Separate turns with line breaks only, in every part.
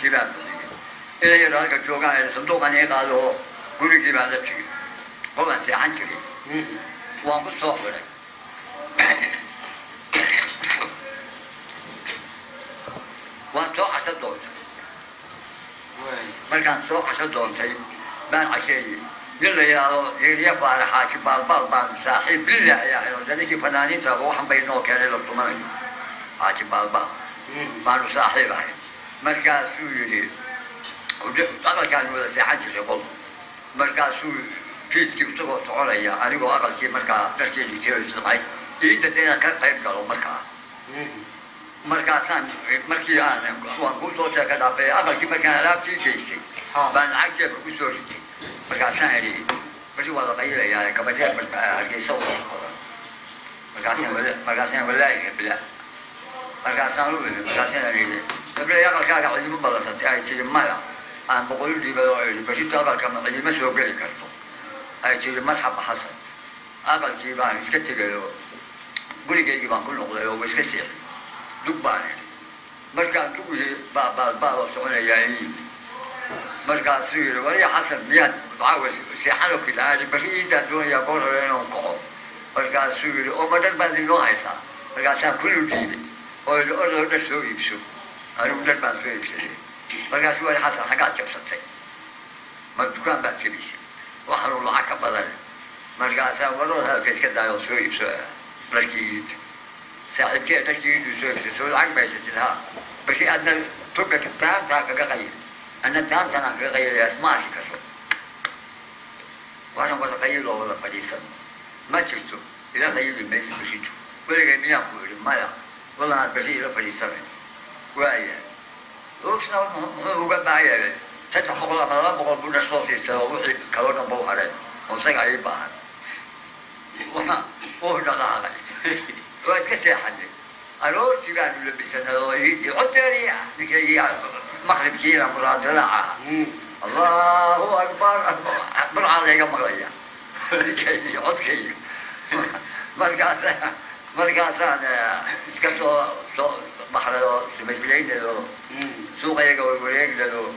كيبان إلى يراك الجوعان صندوق أن يقالوا قولي كيبان لا تجي والله سي عن كذي وأنا بصوب ولا وأنا سوق عشان دون مركان سوق عشان دون شيء بان عشية يلا يا بار حاكي بال صاحب بالله يا حلو ذلك فنانين سووا حم بينه كان له ثمانية حاكي بال بانو صاحبه مركز سوري وأقل كان ولا ساعات يقول مركز سوري فيس كيف تقول عليا أنا وأقل كي مركز تركي اللي تيجي تسمعي إذا تيجي كقيم قالوا مركز ثاني مركز أنا وأقول صوتي كذا في أقل كي مركز لا تيجي بان عجب بقول مركز ثاني بس والله غير يا كمان جاب مركز أرجع صوت مركز ثاني ولا يبلا مركز ثاني مركز ثاني قبل يا أقل كذا على يوم بلصت أي شيء ما أنا بقول لي بس أقل كم على يوم سوق لي كرتو أي شيء مرحبا حسن أقل شيء بان إسكت كيلو قولي كي بان كل نقطة يوم إسكت سير دبان مركز تقولي با سعوني يا مركز سوير ولا حسن ميات بعوز سيحلو كده هذه بقية الدنيا بورا لنا وقعوا مركز سوير أو بدل بدل نوع هيسا مركز سام كله جيبي أو الأرض ده سوي بسوا أنا بدل بدل سوي بسوا مركز سوير حسن حاجات جبستي ما دكان بعد كبيش وحلو الله عك بدل مركز سام ولا هذا كده سوي بسوا بركيد ساعد كده تجي سوي بسوا سوي عك بيجتها بس أدنى تبقى كتان تاك كغير أنا دان تنا كغير أسماء كشوف وأنا بس غير ولا فريسة ما شفتوا إذا غير الميس بسيطه ولا جميع يقول ما لا والله أنا بسيط فريسة وياه وشنا هو قد بعيا تتحقق الله بقول بنا صوتي سووا كلامنا بو عليه وصيغ أي بعض وهو نقاعد واسكت حد أروح تبان لبسنا يعطي لكي مغرب كيرا مراد لا الله أكبر أكبر عليك مغريا لكي يعط كي مركز أنا إسكتوا بحر سمجلين له سوق يجوا يقولين له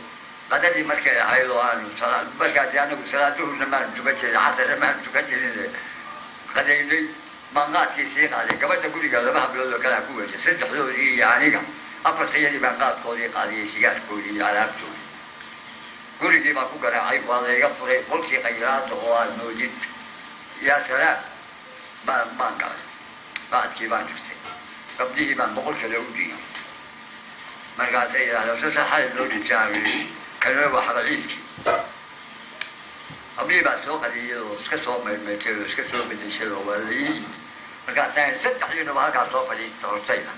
قدر دي مركز حيوان صلاة مركز يعني صلاته لما تبتشر عصر لما تبتشر قدر لي مانغات كيسين عليه قبل تقولي قال ما بلو كلام كويس سنت حلولي يعني أفر سيدي مانغات قولي قاضي شجاع قولي على بتوي قولي دي ما كوكا عيب والله يقفل كل شيء خيرات وهو موجود يا سلام ما قال بعد كيفان شفتي قبليه ما بقول كلودي مرقات سيد على أساس حال لودي جامي كانوا واحد عيسكي قبليه بعد سوق هذه سكسو ما يصير سكسو بديشير ولا مرقات ثاني ست حين وهاك عصوا فليس تورسينا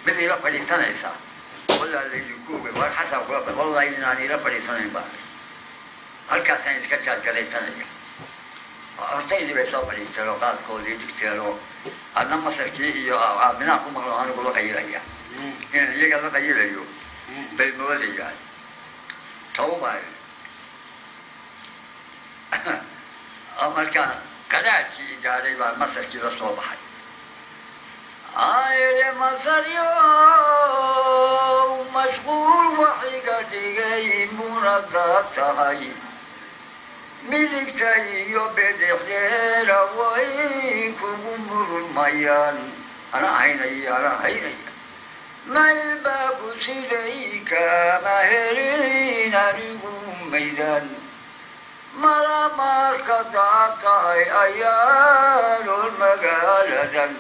بدي لا فليس سنة إسا ولا اللي يكوب والحسن والله إنني لا فليس سنة بعد هالك ثاني سكتشات كلي سنة أرتيني بيصاب لي تلوقات كودي تكتيرو أنا مسكي يو أبناء كم أنا أقول غير هي يعني يقال غير يو بالمولي يعني توبة أمريكا كذاكي جاري مسكي رسول بحي أنا مصر يوم مشغول وحيقتي منقطع هاي ملك تايو بدخير ويكم مرميان أنا عيني ما الباب سيديك مهرين لكم ميدان ملا مركضات أيال المقالة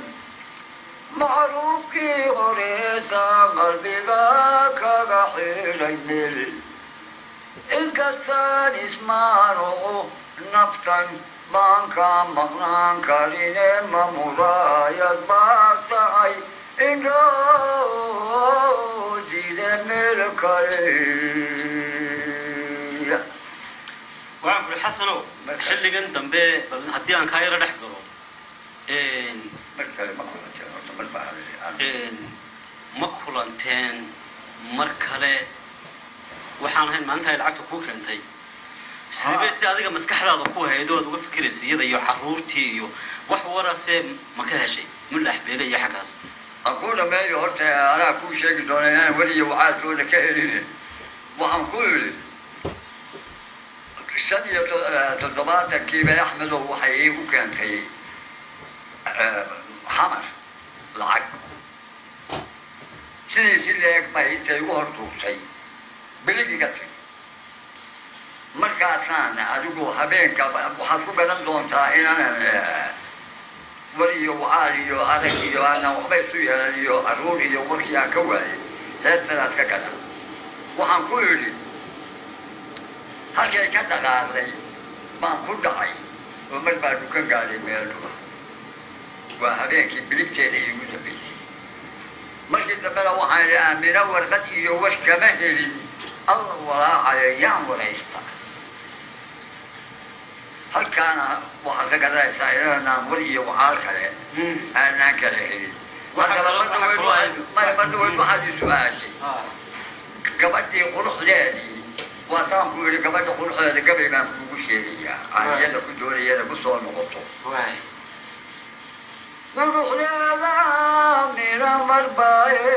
معروف كي غريسا قلبك كبحير المل إن كان اسمانه نفطا بانكا مغنان كارين ممرايا باطعي إنه جيد ملكي
وعم الحسنو حلي قندم بي هدي أن كايرا نحضره مكولانتين مركلة waxaan ahayn maanta ay lacagta ku keentay sidee adiga maskaxdaada ku haydo uga fikiraysid iyo xaruurtii iyo wax warase ma ka heshay mulax beelay xaqaas
aqul ma iyo horta ana ku sheegi doonaa wali waxa soo ka helin waxaan ku yidhi 75 axmedow waxay iigu keentay xamar lacag sidiisi leeg bay intay igu hor tuurtay biligiga tiri markaasaan adigu habeenka waxaad ku gadan doontaa inaanan war iyo wacaal iyo arag iyo aanan waxba isu yeelan iyo aruur iyo warkii aan ka waayay heestanaad ka gadan waxaan ku yidhi halkay ka dhaqaaqday baan ku dhacay oo mar baa dukan gaadhay meel dhuba waa habeenkii biligteeda iigu dambaysay markii dambena waxaan idhi aamina warqad iyo war kama helin alla walaacayo yaan waraysta halkaana waxaad ka garanaysaa inanaan war iyo wacaal kale aanaan kala helin madhaweyd waxaad i su-aashay gabadhii quruxdeedii waasaan ku yidhi gabadha quruxdeeda gabay baan kuugu sheegayaa aan iyada ku doonayada ku soo noqoto quruxdeeda mina marbaaye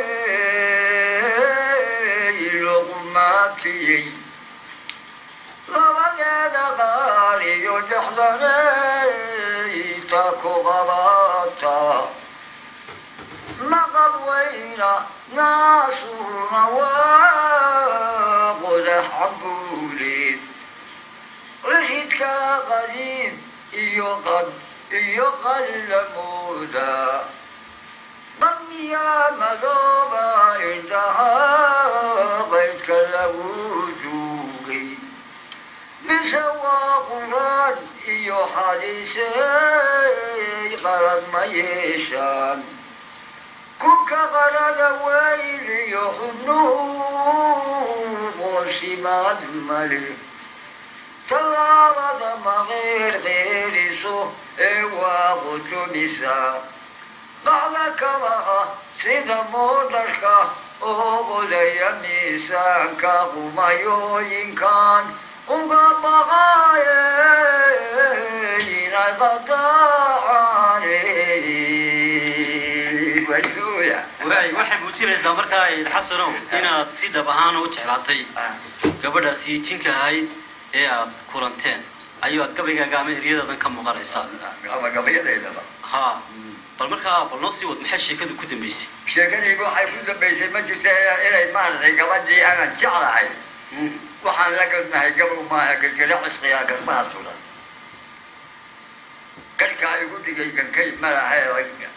iloqumaatiyey labadeeda qaar iyo dhexdaneyta ku qabaata maqab weyna naasuna waa qodax cambuuleed rixidka qadiim iyo qallamooda qamiyaa madooba indhaha qaydka lagu duugay mise waa quraan iyo xadiisey qalad ma yeeshaan kunka qarada weyn iyo xubnuhu qoosimaad male tallaabada maqeerqeeriso ee waa qudumisa qacda kabaha sida moodharka oo qodaya miisaanka qumayooyinkan uga baqaaye inay qadaacane
waxay muujinaysaa markaa xasanow inaad si dhab ahaan u jeclaatay gabadhaasi jinka ahayd ee aad kulanteen ayuu aad gabaygaaga ama eryadaadan ka muuqanaysaa
ama gabayadeydaba
ha bal markaa bal noo sii wad maxay sheekadu ku dambaysay
sheekadaygu waxay ku dambaysay ma jirta inay maaragtay gabadhii aanan jeclahay waxaan la gadnahay gabow maaha gelgela cisqigaa garbaha sulan garkaa igu dhigay gankay malahae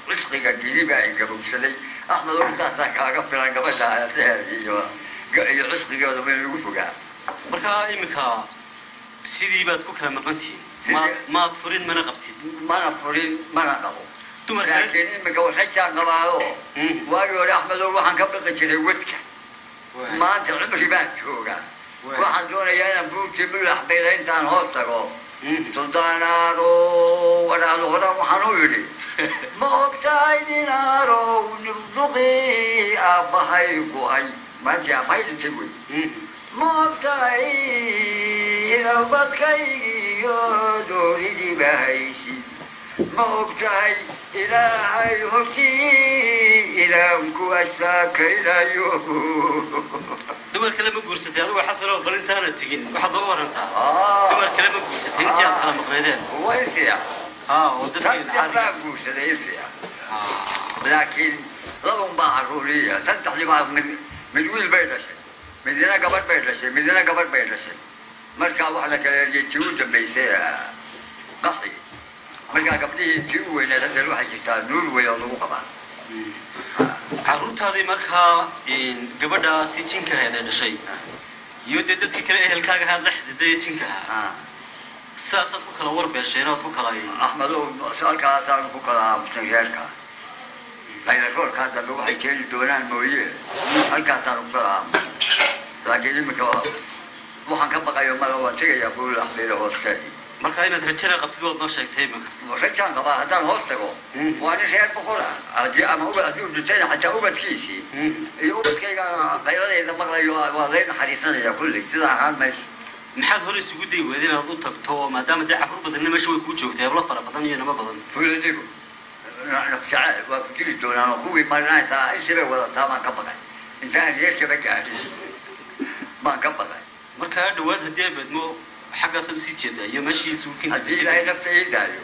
cisqiga giliba ay gabowsaday axmed oo intaasaa kaaga filan gabadha seheer iyo cisqigooda ma igu fogaa
markaa iminka sidii baad ku kala maqantihiin maad furin mana qabtid
mana furin mana qabo laakiin iminka warajaan qabaayo waagii hore axmedow waxaan ka baqi jiray wedka maanta cumri baan joogaa waxaan doonayaa inaan buurtii bulax bayla intaan hoos tago suldaanaaro walaalo horan waxaan u yidhi ma ogtahay ninaarow nirduqii aabbahay go-ay maantii aabbahay dhintay wey ma ogtahay inabadkaygiiyo dooridiiba haysid ma ogtahay ilaahay hortii ilaanku ashaakaynayo
dumar kale ma guursatay adigu xasanow bal intaana tegin waxaad nooga warantaa dumar kale ma guursatay intii aad kala maqneedeen
waysiya
oo
dadkiibaan guursaday isiya laakiin labun baa caruuriya saddexdii baa mid wiil bay dhashay midina gabadh bay dhashay midina gabadh bay dhashay markaa wax la kala eriyay tii u dambaysay qaxi markaa gabdhihii tii u weyneed haddeen waxay jirtaa nuur weyn oo lagu qabaa
carruurtaadii markaa gabadhaasi jinka ahayd ee dhashay iyo dee dadkii kale ehelkaaga ahaad la xididay jinka ahaa sidaasaad ku kala warbeesheen oad ku kala
axmedow halkaasaan ku kala aamusan reerka laylaroorkaa dambe waxay keeni doonaan mooye halkaasaan ku kala aamusan laakiin iminka waxaan ka baqayo mala waan tegayaa buulax bayla hoosteedi
markaa inaad rajana qabtid waad noo sheegtay iminka
rajaan qabaa haddaan hoos tago waa nin reer boqola ama hadduu dhintayna xataa ubadkiisii iyo ubadkayga qayladayda maqlayo waa lay naxariisanaya kulley sidaa ahaan mayso
maxaad hore isugu dayi weyd inaad u tagto maadaama dee carruur badanna meesha way kuu joogtay hablo fara badan iyo nimo badan
fuuladigu nafjaceel waa ku dili doonaan oo kuwii marinaysaa ishibay wadataa baan ka baqay intaan reerkaba gaadhin ما قبضه
marka dhawaad hadii ay badmo xaggaas u sii jeedaa iyo meeshii suuqin
hadii ilaahay nafta ay daayo